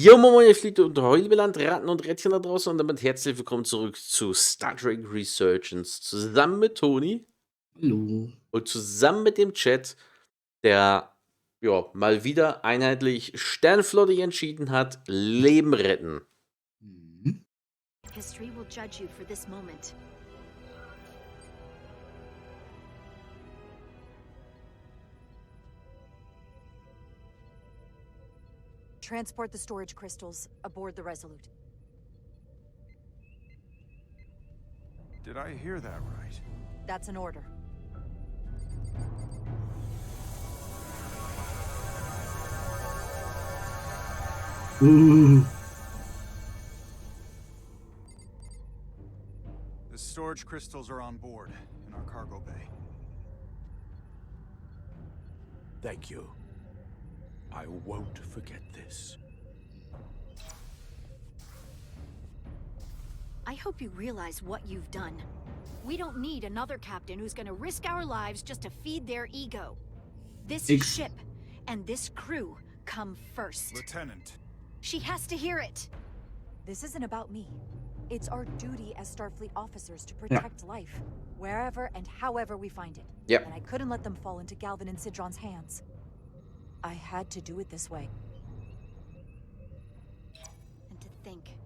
Jo, Moin, ihr fliegt unter Heulebeland, Ratten und Rädchen da draußen und damit herzlich willkommen zurück zu Star Trek Resurgence. Zusammen mit Toni Hallo. und zusammen mit dem Chat, der mal wieder einheitlich Sternflotte entschieden hat, Leben retten. Mhm. History will judge you for this moment. Transport the storage crystals aboard the Resolute. Did I hear that right? That's an order. The storage crystals are on board in our cargo bay. Thank you. I won't forget this. I hope you realize what you've done. We don't need another captain who's gonna risk our lives just to feed their ego. This ship and this crew come first. Lieutenant. She has to hear it. This isn't about me. It's our duty as Starfleet officers to protect life, wherever and however we find it. Yep. And I couldn't let them fall into Galvin and Sidron's hands. I had to do it this way. And to think,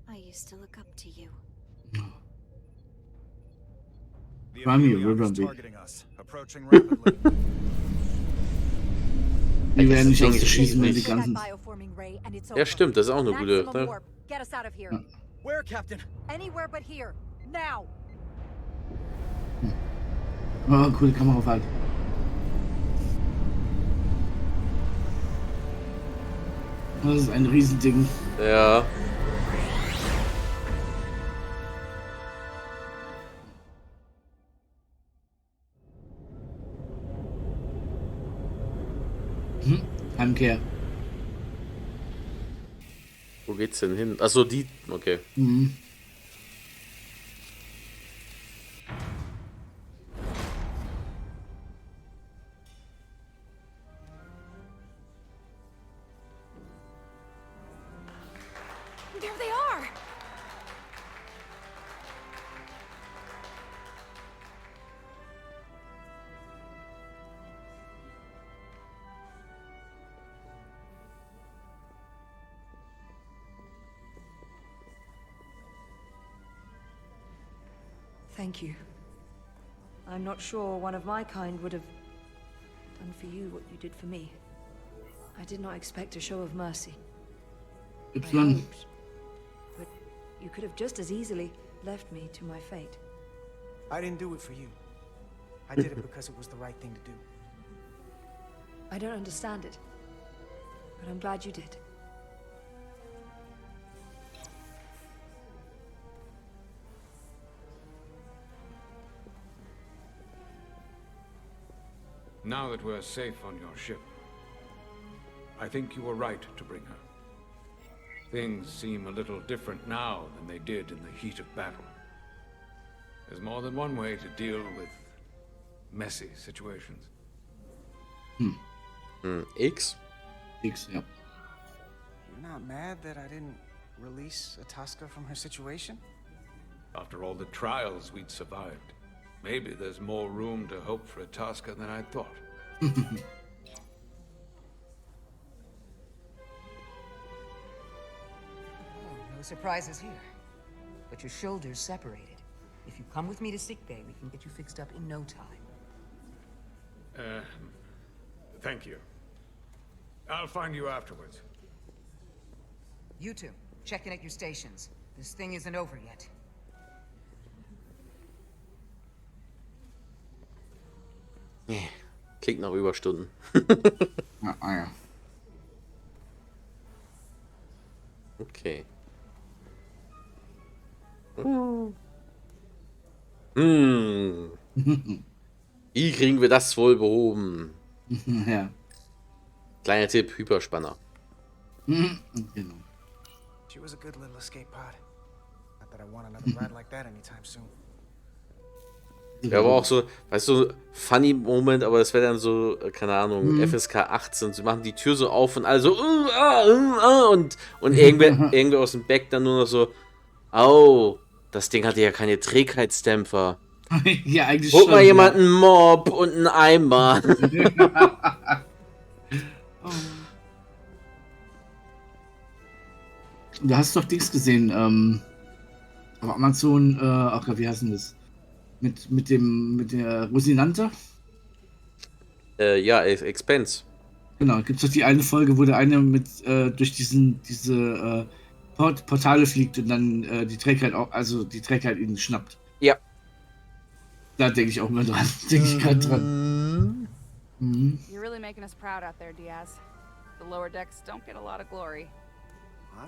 I used to look up to you. The Rami, Amelia is Rami. targeting us, approaching rapidly. Die werden nicht Deswegen auszuschießen, wenn die schießen ganzen. Bioforming ray and it's Ja, over. stimmt, das ist auch eine gute. Maximum Ne? warp. Get us out of here. Where, Captain? Anywhere but here. Now. Oh, coole Kamerafahrt. Das ist ein Riesending. Ja. Heimkehr. Wo geht's denn hin? Achso, die. Okay. Mhm. There they are! Thank you. I'm not sure one of my kind would have done for you what you did for me. I did not expect a show of mercy. I Y. hoped, but you could have just as easily left me to my fate. I didn't do it for you. I did it because it was the right thing to do. I don't understand it, but I'm glad you did. Now that we're safe on your ship, I think you were right to bring her. Things seem a little different now than they did in the heat of battle. There's more than one way to deal with messy situations. X? X, ja. You're not mad that I didn't release Atasca from her situation? After all the trials we'd survived, maybe there's more room to hope for Atasca than I thought. No surprises here. But your shoulders separated. If you come with me to sickbay, we can get you fixed up in no time. Thank you. I'll find you afterwards. You two, check in at your stations. This thing isn't over yet. Klingt nach Überstunden. Ja, ja. Okay. Wie kriegen wir das wohl behoben? Ja. Kleiner Tipp, Hyperspanner. Genau. She was a good little escape pod. Not that I want another ride like that anytime soon. Ja, aber auch so, weißt du, funny Moment, aber das wäre dann so, keine Ahnung, FSK 18. Sie machen die Tür so auf und alle so, und irgendwer aus dem Back dann nur noch so, oh, das Ding hatte ja keine Trägheitsdämpfer. Ja, eigentlich Guck mal schon, jemand einen Mob und einen Eimer. Du hast doch Dings gesehen, auf Amazon, ach Gott, wie heißt denn das? Mit der Rosinante? Ja, Expense. Genau, gibt's doch die eine Folge, wo der eine durch diese Portale fliegt und dann die Trägheit ihn schnappt. Ja. Da denke ich auch mal dran. Denke ich gerade dran. You're really making us proud out there, Diaz. The lower decks don't get a lot of glory.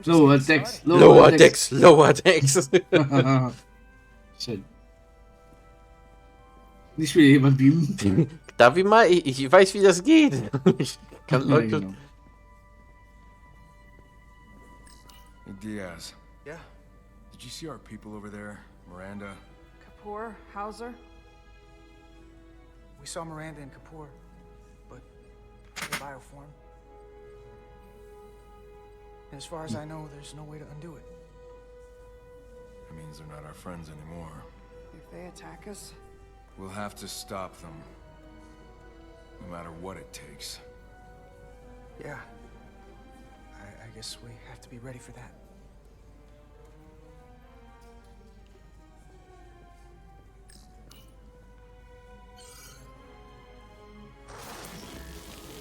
Lower Decks. Lower Decks. Schön. Nicht wieder jemand beamen. Darf ich mal? Ich weiß, wie das geht. Ich kann Ja, Leute... genau. Hey, Diaz, Yeah. did you see our people over there? Miranda? Kapoor, Hauser? We saw Miranda and Kapoor, but they're bioform. And as far as I know, there's no way to undo it. That means they're not our friends anymore. If they attack us? We'll have to stop them. No matter what it takes. Yeah. I guess we have to be ready for that.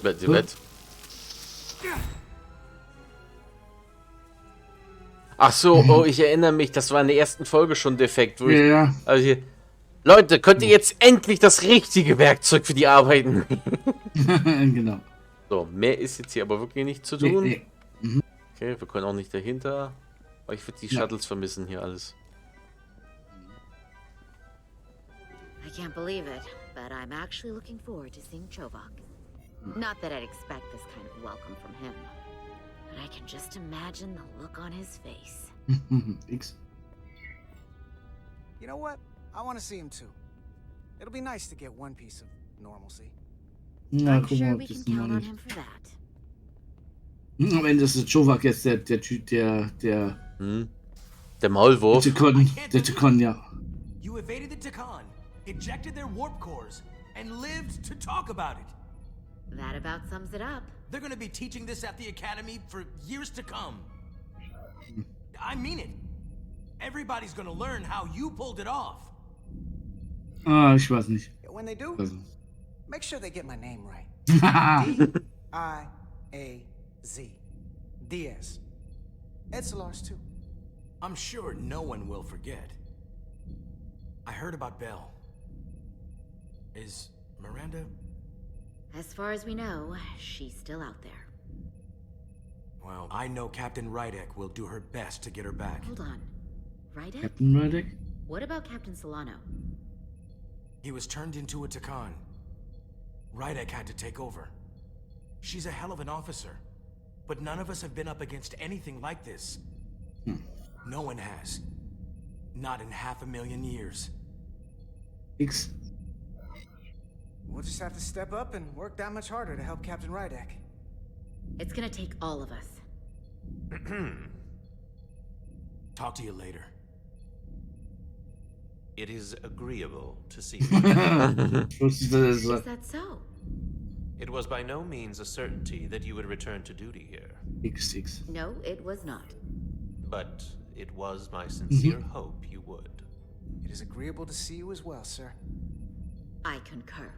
Was? Ach so, oh, ich erinnere mich, das war in der ersten Folge schon defekt. Wo Ja. also hier, Leute, könnt ihr jetzt endlich das richtige Werkzeug für die Arbeiten? Genau. So, mehr ist jetzt hier aber wirklich nicht zu tun. Nee. Okay, wir können auch nicht dahinter. Aber ich würde die Shuttles vermissen hier alles. I can't believe it, but I'm actually looking forward to seeing Chovak. Not that I'd expect this kind of welcome from him, but I can just imagine the look on his face. X. You know what? I want to see him too. It'll be nice to get one piece of normalcy. Na, I'm guck sure mal, ob we das can count mal on nicht. him for that. Am Ende ist der Chovak jetzt der Typ, der Der Maulwurf. Der Tekon, ja. You evaded the Tekon, ejected their warp cores, and lived to talk about it. That about sums it up. They're gonna be teaching this at the Academy for years to come. I mean it. Everybody's gonna learn how you pulled it off. Ah, ich weiß nicht. When they do, Also. make sure they get my name right. D-I-A-Z. Diaz. Edsalars too. I'm sure no one will forget. I heard about Belle. Is Miranda? As far as we know, she's still out there. Well, I know Captain Rydek will do her best to get her back. Hold on. Rydek? Captain Rydek? What about Captain Solano? He was turned into a Tekon. Rydek had to take over. She's a hell of an officer, but none of us have been up against anything like this. No one has. Not in 500,000 years. X. We'll just have to step up and work that much harder to help Captain Rydek. It's gonna take all of us. Talk to you later. It is agreeable to see you. Is that so? It was by no means a certainty that you would return to duty here. X. No, it was not. But it was my sincere hope you would. It is agreeable to see you as well, sir. I concur.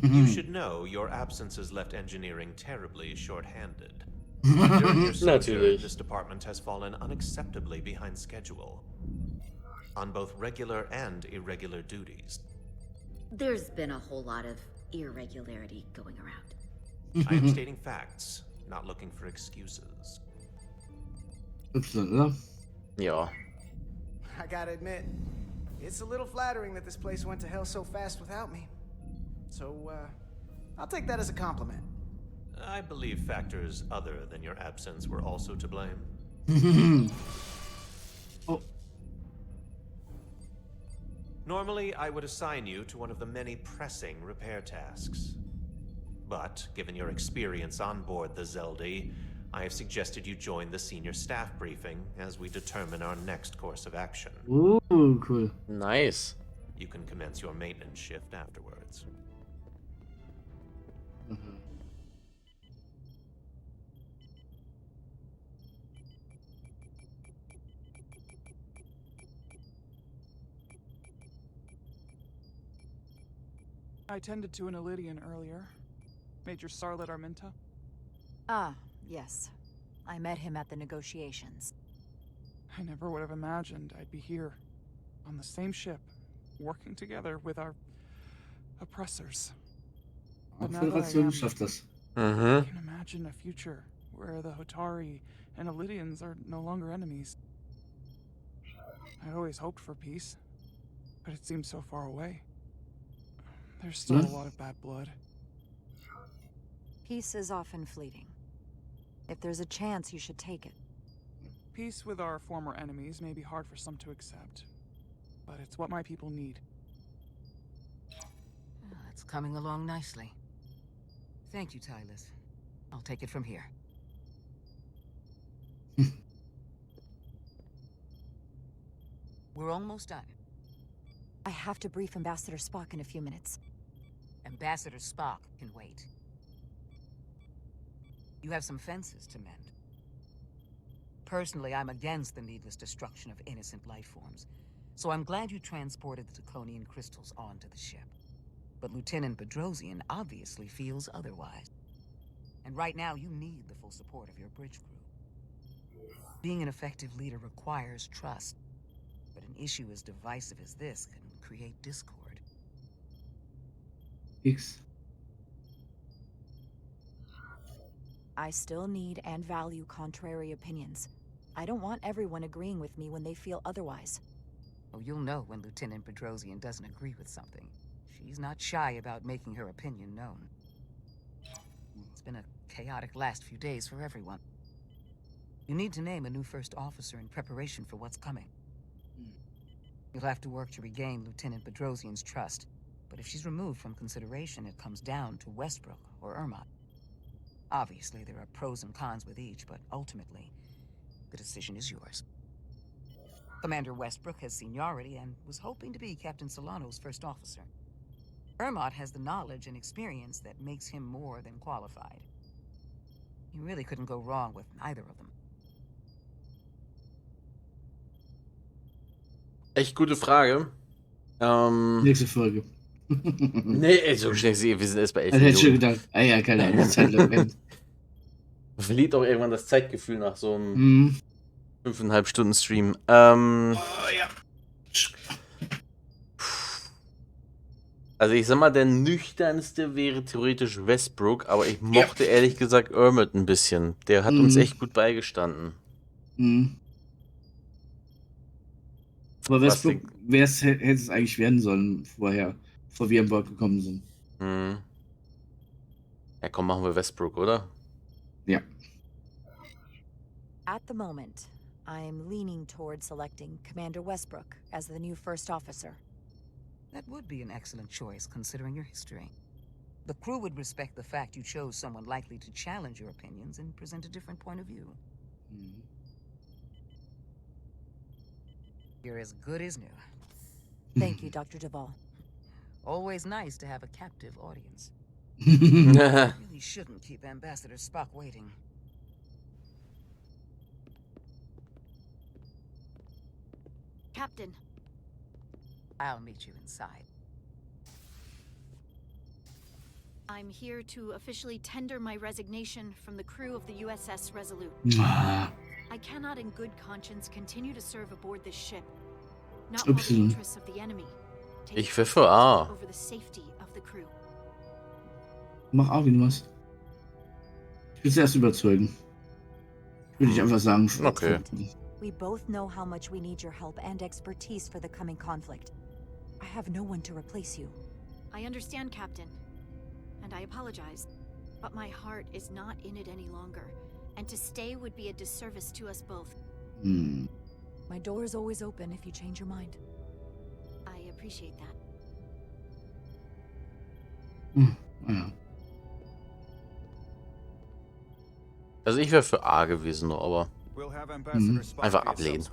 You should know your absence has left engineering terribly short-handed. During your sojourn, this department has fallen unacceptably behind schedule on both regular and irregular duties. There's been a whole lot of irregularity going around. I am stating facts, not looking for excuses. Y, Ja. I gotta admit, it's a little flattering that this place went to hell so fast without me. So, I'll take that as a compliment. I believe factors other than your absence were also to blame. Oh. Normally, I would assign you to one of the many pressing repair tasks. But, given your experience on board the Zeldi, I have suggested you join the senior staff briefing as we determine our next course of action. Ooh, cool. Nice. You can commence your maintenance shift afterwards. I tended to an Illidian earlier. Major Sarlet Arminta. Ah, yes. I met him at the negotiations. I never would have imagined I'd be here, on the same ship, working together with our oppressors. But now that I Föderation am, schafft das. I can imagine a future where the Hotari and Illidians are no longer enemies. I always hoped for peace, but it seems so far away. There's still a lot of bad blood. Peace is often fleeting. If there's a chance, you should take it. Peace with our former enemies may be hard for some to accept, but it's what my people need. It's coming along nicely. Thank you, Tylus. I'll take it from here. We're almost done. I have to brief Ambassador Spock in a few minutes. Ambassador Spock can wait. You have some fences to mend. Personally, I'm against the needless destruction of innocent life forms, so I'm glad you transported the Draconian crystals onto the ship. But Lieutenant Bedrosian obviously feels otherwise. And right now, you need the full support of your bridge crew. Being an effective leader requires trust, but an issue as divisive as this can create discord. I still need and value contrary opinions. I don't want everyone agreeing with me when they feel otherwise. Oh, you'll know when Lieutenant Bedrosian doesn't agree with something. She's not shy about making her opinion known. It's been a chaotic last few days for everyone. You need to name a new first officer in preparation for what's coming. You'll have to work to regain Lieutenant Bedrosian's trust. But if she's removed from consideration, it comes down to Westbrook or Ermot. Obviously, there are pros and cons with each, but ultimately, the decision is yours. Commander Westbrook has seniority and was hoping to be Captain Solano's first officer. Ermot has the knowledge and experience that makes him more than qualified. You really couldn't go wrong with neither of them. Echt gute Frage. Nächste Folge. Nee, so schnell sie, wir sind erst bei 11 Minuten. Hätte ich schon Minuten. gedacht. Ah ja, keine Ahnung. Zeit Verliert auch irgendwann das Zeitgefühl nach so einem 5,5 Stunden Stream. Ja. Also ich sag mal, der nüchternste wäre theoretisch Westbrook, aber ich mochte ehrlich gesagt Ermot ein bisschen. Der hat uns echt gut beigestanden. Aber Westbrook, hätte es eigentlich werden sollen vorher, bevor wir an Bord gekommen sind. Ja komm, machen wir Westbrook, oder? Ja. At the moment, I'm leaning toward selecting Commander Westbrook as the new first officer. That would be an excellent choice, considering your history. The crew would respect the fact you chose someone likely to challenge your opinions and present a different point of view. You're as good as new. Thank you, Dr. Duvall. Always nice to have a captive audience. Really shouldn't keep Ambassador Spock waiting. Captain. I'll meet you inside. I'm here to officially tender my resignation from the crew of the USS Resolute. I cannot in good conscience continue to serve aboard this ship. Not while the interests of the enemy Ich pfeffe A. over the safety of the crew. Mach auch, wie du machst. Ich will es erst überzeugen. Würde ich einfach sagen. Okay. We both know how much we need your help and expertise for the coming conflict. I have no one to replace you. I understand, Captain. And I apologize. But my heart is not in it any longer. And to stay would be a disservice to us both. My door is always open if you change your mind. I appreciate that. Ja. Also ich wäre für A gewesen, aber einfach ablehnen.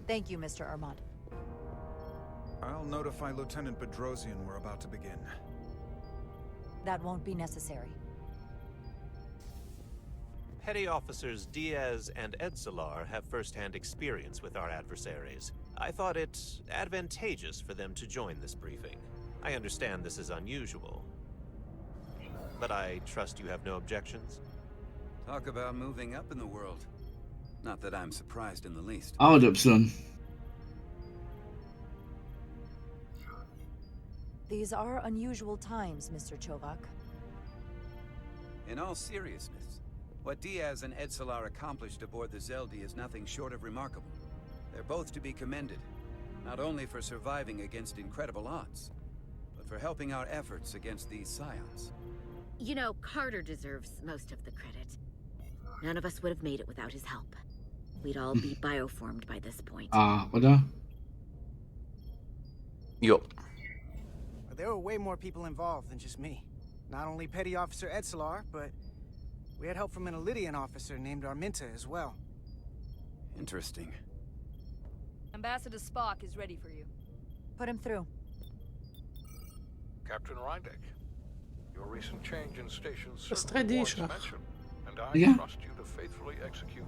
Thank you, Mr. Armand. I'll notify Lieutenant Bedrosian we're about to begin. That won't be necessary. Petty Officers Diaz and Edsalar have first-hand experience with our adversaries. I thought it advantageous for them to join this briefing. I understand this is unusual, but I trust you have no objections? Talk about moving up in the world. Not that I'm surprised in the least. Y. These are unusual times, Mr. Chovak. In all seriousness, what Diaz and Edsalar accomplished aboard the Zeldi is nothing short of remarkable. They're both to be commended, not only for surviving against incredible odds, but for helping our efforts against these scions. You know, Carter deserves most of the credit. None of us would have made it without his help. We'd all be bioformed by this point. Oder? Jo. There were way more people involved than just me. Not only Petty Officer Edsalar, but we had help from an Elydian officer named Arminta as well. Interesting. Ambassador Spock is ready for you. Put him through. Captain Rydek, your recent change in station Das certainly 3D warrants Schach. mention, and I Ja. trust you to faithfully execute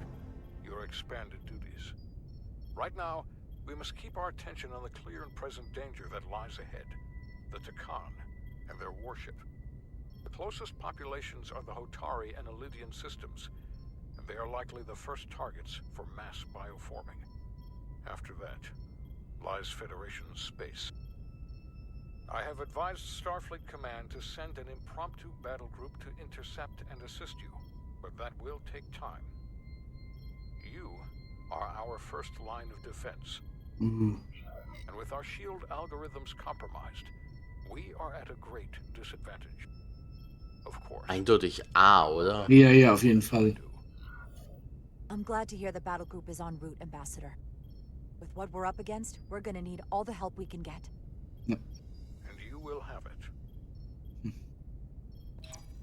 your expanded duties. Right now, we must keep our attention on the clear and present danger that lies ahead, the Takan and their warship. The closest populations are the Hotari and Elydian systems, and they are likely the first targets for mass bioforming. After that, lies Federation space. I have advised Starfleet Command to send an impromptu battle group to intercept and assist you, but that will take time. You are our first line of defense. And with our shield algorithms compromised, we are at a great disadvantage. Of course. Eindeutig A, oder? Ja, auf jeden Fall. I'm glad to hear the battle group is en route, Ambassador. With what we're up against, we're gonna need all the help we can get. Yep. And you will have it.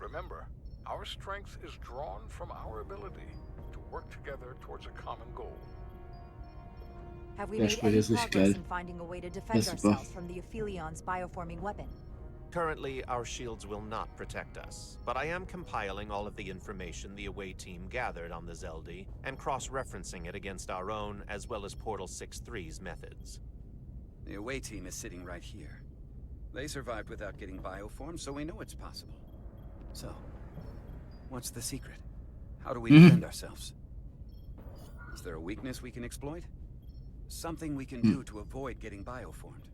Remember, our strength is drawn from our ability to work together towards a common goal. Have we Der made Spiel any ist nicht progress geil. in finding a way to defend Ja, super. ourselves from the Aphelions' bioforming weapon? Currently, our shields will not protect us, but I am compiling all of the information the away team gathered on the Zeldi and cross-referencing it against our own as well as Portal 6-3's methods. The away team is sitting right here. They survived without getting bioformed, so we know it's possible. So, what's the secret? How do we defend ourselves? Is there a weakness we can exploit? Something we can do to avoid getting bioformed?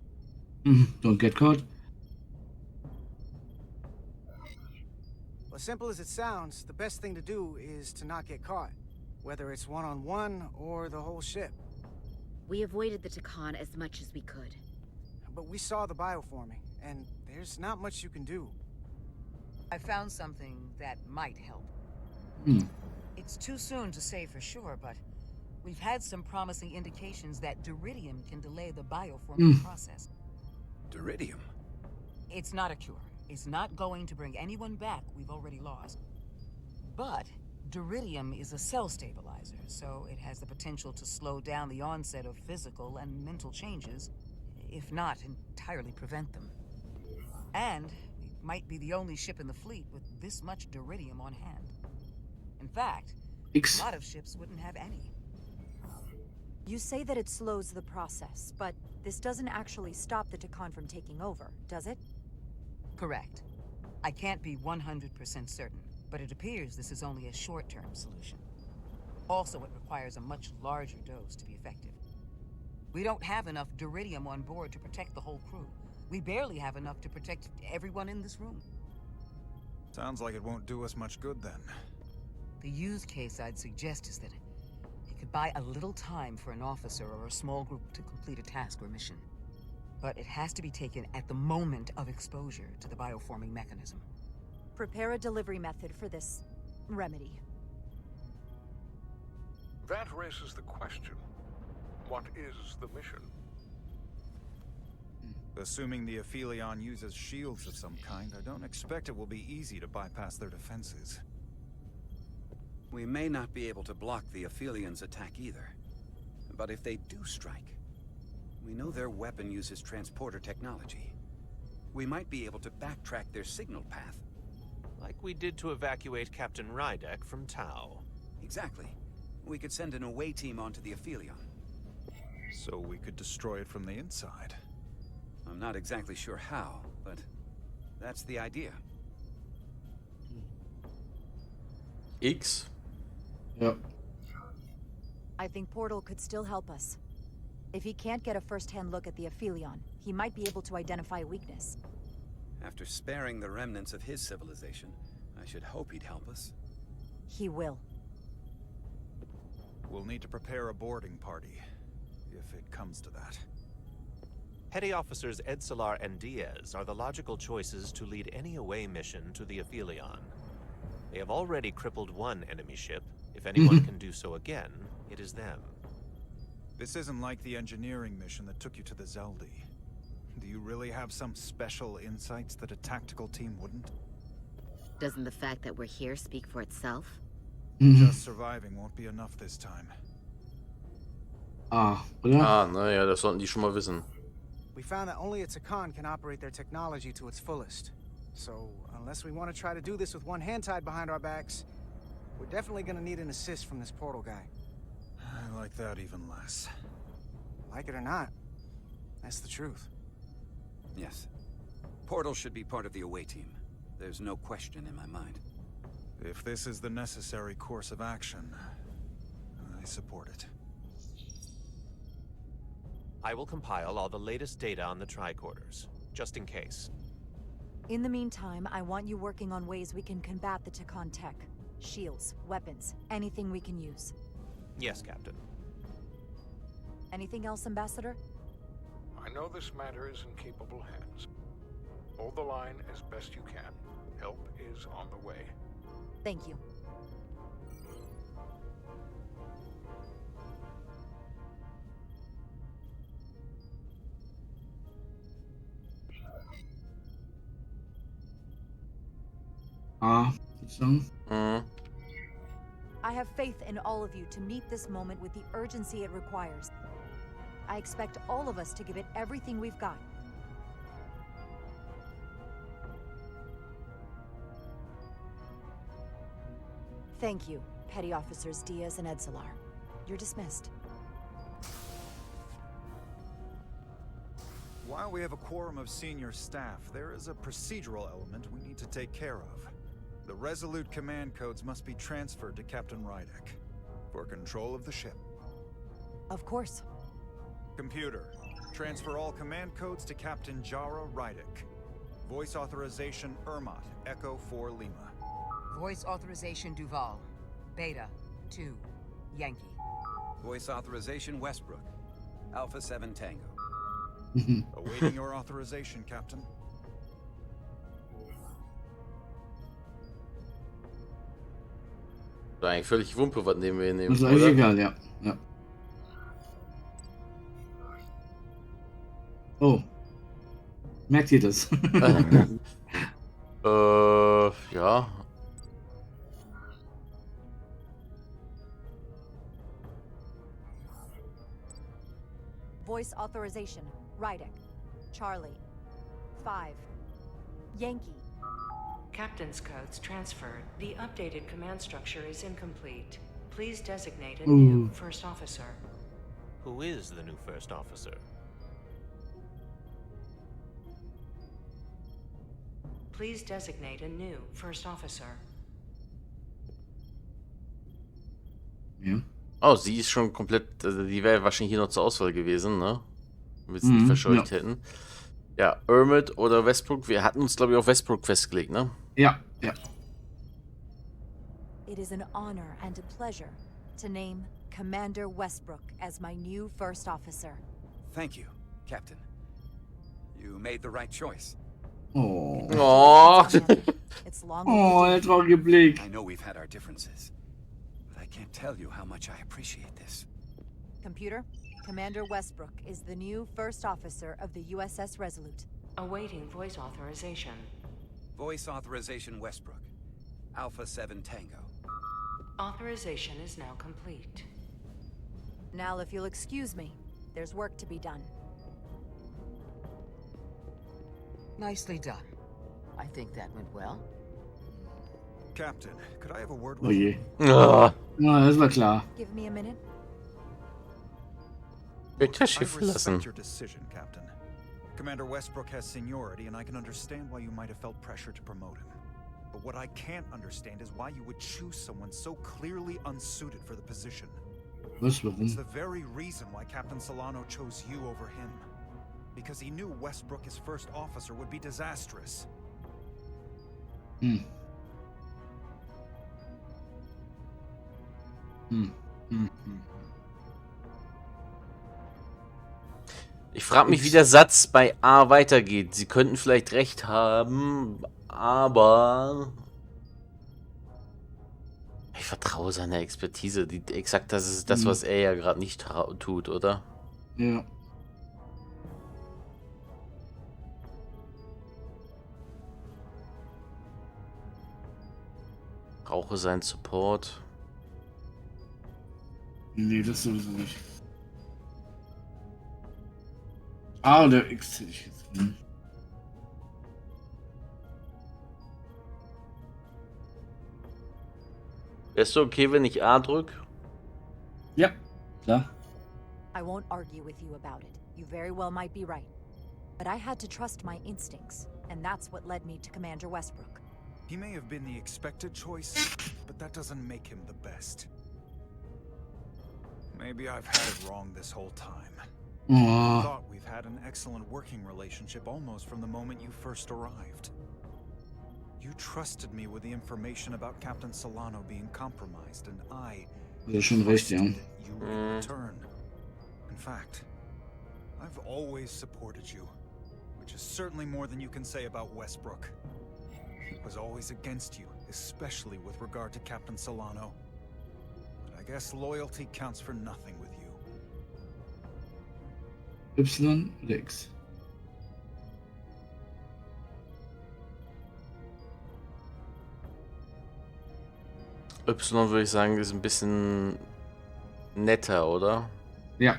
Don't get caught. As simple as it sounds, the best thing to do is to not get caught, whether it's one-on-one or the whole ship. We avoided the Takan as much as we could. But we saw the bioforming, and there's not much you can do. I found something that might help. It's too soon to say for sure, but we've had some promising indications that Duridium can delay the bioforming process. Duridium? It's not a cure. It's not going to bring anyone back we've already lost. But Duridium is a cell stabilizer, so it has the potential to slow down the onset of physical and mental changes, if not entirely prevent them. And we might be the only ship in the fleet with this much Duridium on hand. In fact, a lot of ships wouldn't have any. You say that it slows the process, but this doesn't actually stop the Takan from taking over, does it? Correct. I can't be 100% certain, but it appears this is only a short-term solution. Also, it requires a much larger dose to be effective. We don't have enough Duridium on board to protect the whole crew. We barely have enough to protect everyone in this room. Sounds like it won't do us much good then. The use case I'd suggest is that it could buy a little time for an officer or a small group to complete a task or mission. But it has to be taken at the moment of exposure to the bioforming mechanism. Prepare a delivery method for this remedy. That raises the question, what is the mission? Assuming the Aphelion uses shields of some kind, I don't expect it will be easy to bypass their defenses. We may not be able to block the Aphelion's attack either. But if they do strike, we know their weapon uses transporter technology. We might be able to backtrack their signal path. Like we did to evacuate Captain Rydek from Tau. Exactly. We could send an away team onto the Aphelion. So we could destroy it from the inside. I'm not exactly sure how, but that's the idea. X? Yep. I think Portal could still help us. If he can't get a first-hand look at the Aphelion, he might be able to identify a weakness. After sparing the remnants of his civilization, I should hope he'd help us. He will. We'll need to prepare a boarding party, if it comes to that. Petty Officers Edsalar and Diaz are the logical choices to lead any away mission to the Aphelion. They have already crippled one enemy ship. If anyone can do so again, it is them. This isn't like the engineering mission that took you to the Zeldi. Do you really have some special insights that a tactical team wouldn't? Doesn't the fact that we're here speak for itself? Just surviving won't be enough this time. Naja, das sollten die schon mal wissen. We found that only a Takan can operate their technology to its fullest. So, unless we want to try to do this with one hand tied behind our backs, we're definitely going to need an assist from this portal guy. I like that even less. Like it or not, that's the truth. Yes. Portal should be part of the away team. There's no question in my mind. If this is the necessary course of action, I support it. I will compile all the latest data on the tricorders, just in case. In the meantime, I want you working on ways we can combat the Takan tech. Shields, weapons, anything we can use. Yes, Captain. Anything else, Ambassador? I know this matter is in capable hands. Hold the line as best you can. Help is on the way. Thank you. I have faith in all of you to meet this moment with the urgency it requires. I expect all of us to give it everything we've got. Thank you, Petty Officers Diaz and Edsalar. You're dismissed. While we have a quorum of senior staff, there is a procedural element we need to take care of. The Resolute command codes must be transferred to Captain Rydek for control of the ship. Of course. Computer, transfer all command codes to Captain Jara Rydek. Voice authorization Ermot, Echo 4 Lima. Voice authorization Duval. Beta 2 Yankee. Voice authorization Westbrook. Alpha 7 Tango. Awaiting your authorization, Captain. Eigentlich völlig Wumpe, was nehmen wir nehmen. Das ist eigentlich egal, ja. Ja. Oh. Merkt ihr das? Ja. Voice authorization, Rydek. Charlie. 5. Yankee. Captain's codes transferred. The updated command structure is incomplete. Please designate a Ooh. new first officer. Who is the new first officer? Please designate a new first officer. Ja. Oh, sie ist schon komplett, also die wäre wahrscheinlich hier noch zur Auswahl gewesen, ne? Wenn wir es nicht verscheucht hätten. Ja, Ermot oder Westbrook, wir hatten uns, glaube ich, auf Westbrook festgelegt, ne? Ja, ja. It is an honor and a pleasure to name Commander Westbrook as my new first officer. Thank you, Captain. You made the right choice. Oh. Oh. It's long Der traurige Blick. I know we've had our differences, but I can't tell you how much I appreciate this. Computer, Commander Westbrook is the new first officer of the USS Resolute. Awaiting voice authorization. Voice authorization Westbrook. Alpha 7 Tango. Authorization is now complete. Now, if you'll excuse me, there's work to be done. Nicely done. I think that went well. Captain, could I have a word Oh with je. you? Ah, Ja, das war klar. Give me a minute. wird I Schiff verlassen. respect your decision, Captain. Commander Westbrook has seniority, and I can understand why you might have felt pressure to promote him. But what I can't understand is why you would choose someone so clearly unsuited for the position. Was, warum? It's the very reason why Captain Solano chose you over him. Because he knew Westbrook as first officer would be disastrous. Hm. Hm. Hm. Hm. Ich frage mich, wie der Satz bei A weitergeht. Sie könnten vielleicht recht haben, aber ich vertraue seiner Expertise. Exakt das ist das, was er ja gerade nicht tut, oder? Ja. Brauche seinen Support. Nee, das sowieso nicht. Ah, oder X hätte ich jetzt. Hm. Wärst du okay, wenn ich A drück? Ja, klar. I won't argue with you about it. You very well might be right. But I had to trust my instincts, and that's what led me to Commander Westbrook. He may have been the expected choice, but that doesn't make him the best. Maybe I've had it wrong this whole time. I thought we've had an excellent working relationship almost from the moment you first arrived. You trusted me with the information about Captain Solano being compromised, and I Schon recht, ja. trusted you in return. In fact, I've always supported you, which is certainly more than you can say about Westbrook. He was always against you, especially with regard to Captain Solano. But I guess loyalty counts for nothing with you. Y oder X? Y würde ich sagen, ist ein bisschen netter, oder? Ja.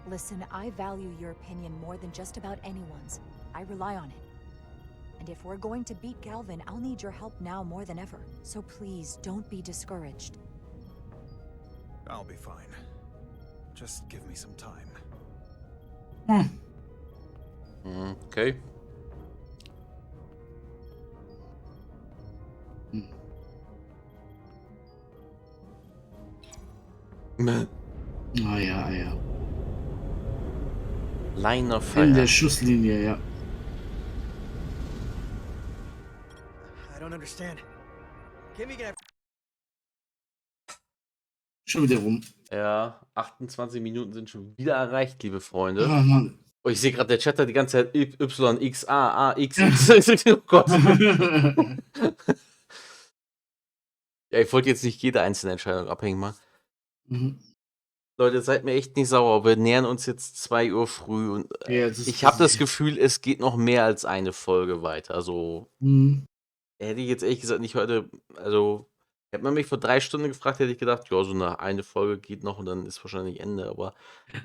Listen, I value your opinion more than just about anyone's. I rely on it. And if we're going to beat Galvin, I'll need your help now more than ever. So please, don't be discouraged. I'll be fine. Just give me some time. Okay. Ah ja, ja. Line of In der Fire. Schusslinie, ja. I don't understand. Can we get Schon wieder rum. Ja, 28 Minuten sind schon wieder erreicht, liebe Freunde. Oh Mann. Oh, ich sehe gerade, der Chat hat die ganze Zeit Y, X, A, X, X. Oh Gott. Ja, ich wollte jetzt nicht jede einzelne Entscheidung abhängen machen. Mhm. Leute, seid mir echt nicht sauer. Wir nähern uns jetzt 2 Uhr früh und Ja, das ist ich habe das richtig. Gefühl, es geht noch mehr als eine Folge weiter. Also Mhm. hätte ich jetzt ehrlich gesagt nicht heute, also hätte man mich vor 3 Stunden gefragt, hätte ich gedacht, ja, so eine Folge geht noch und dann ist wahrscheinlich Ende, aber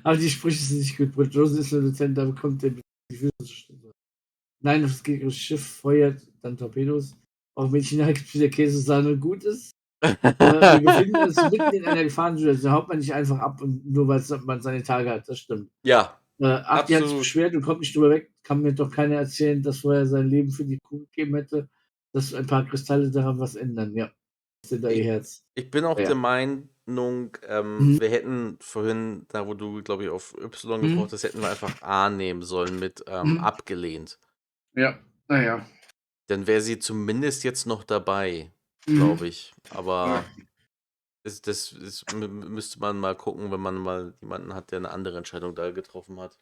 Aber die Sprüche sind nicht gut. Brett Johnson ist der Dozent, da bekommt der die Füße zu stehen. Nein, das gegnerische Schiff feuert dann Torpedos. Auch Mädchen sagt, wie der Käsesahne gut ist. Wir befinden uns mitten in einer Gefahrensituation. Haut man nicht einfach ab, und nur weil man seine Tage hat. Das stimmt. ja, Adi hat sich absolut. beschwert und kommt nicht drüber weg. Kann mir doch keiner erzählen, dass vorher sein Leben für die Crew gegeben hätte. Dass ein paar Kristalle daran was ändern. Ja. Das sind da ihr Herz. Ich bin auch Ja. der Meinung, wir hätten vorhin, da wo du, glaube ich, auf Y gebraucht hast, hätten wir einfach A nehmen sollen mit abgelehnt. Ja, naja. Dann wäre sie zumindest jetzt noch dabei, glaube ich. Aber das müsste man mal gucken, wenn man mal jemanden hat, der eine andere Entscheidung da getroffen hat.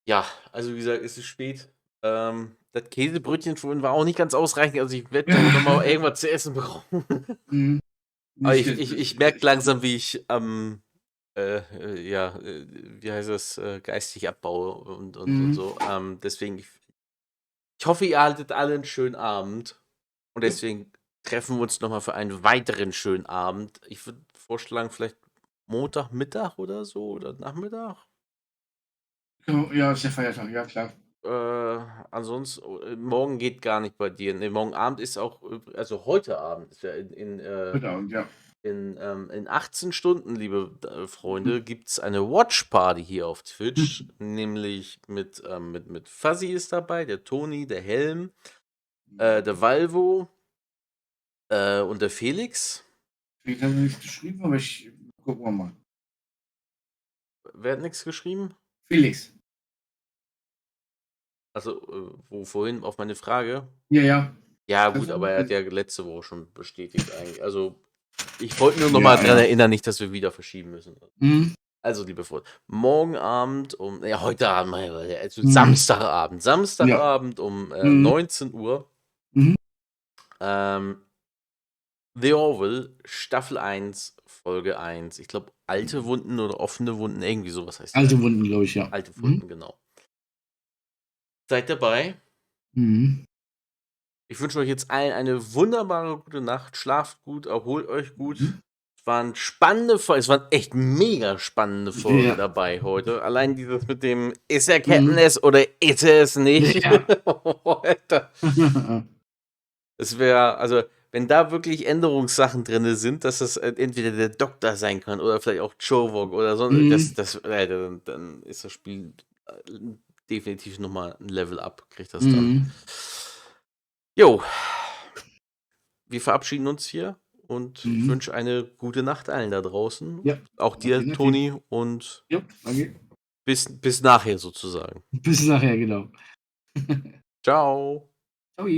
Ja, also wie gesagt, es ist spät. Das Käsebrötchen vorhin war auch nicht ganz ausreichend. Also ich werde noch mal irgendwas zu essen brauchen. Aber ich merke langsam, wie ich wie heißt das, geistig abbaue und so. Deswegen, ich hoffe, ihr haltet alle einen schönen Abend. Und deswegen treffen wir uns nochmal für einen weiteren schönen Abend. Ich würde vorschlagen, vielleicht Montagmittag oder so oder Nachmittag. Ja, ist der Feiertag, ja klar. Ansonsten, morgen geht gar nicht bei dir. Nee, morgen Abend ist auch, also heute Abend ist ja Heute Abend, ja. in 18 Stunden, liebe Freunde, gibt es eine Watch-Party hier auf Twitch. Nämlich mit Fuzzy ist dabei, der Toni, der Helm, der Valvo und der Felix. Ich habe nichts geschrieben, aber gucken wir mal. Wer hat nichts geschrieben? Felix. Also, vorhin auf meine Frage? Ja. Ja, gut, aber er hat ja letzte Woche schon bestätigt eigentlich. Also, ich wollte nur nochmal dran erinnern, nicht, dass wir wieder verschieben müssen. Also, liebe Freunde, morgen Abend heute Abend, also Samstagabend um 19 Uhr. The Orville, Staffel 1, Folge 1. Ich glaube, alte Wunden oder offene Wunden, irgendwie sowas heißt das. Alte Wunden, glaube ich, ja. Alte Wunden, genau. Seid dabei. Ich wünsche euch jetzt allen eine wunderbare gute Nacht. Schlaft gut, erholt euch gut. Es waren echt mega spannende Folgen dabei heute. Allein dieses mit dem, ist er Katniss oder ist er es nicht? Ja. Alter. Es wäre, also, wenn da wirklich Änderungssachen drin sind, dass das entweder der Doktor sein kann oder vielleicht auch Chowok oder so, dann ist das Spiel definitiv nochmal ein Level up, kriegt das dann. Jo, wir verabschieden uns hier und ich wünsche eine gute Nacht allen da draußen. Ja. Auch dir, Toni, und bis nachher sozusagen. Bis nachher, genau. Ciao. Ciao.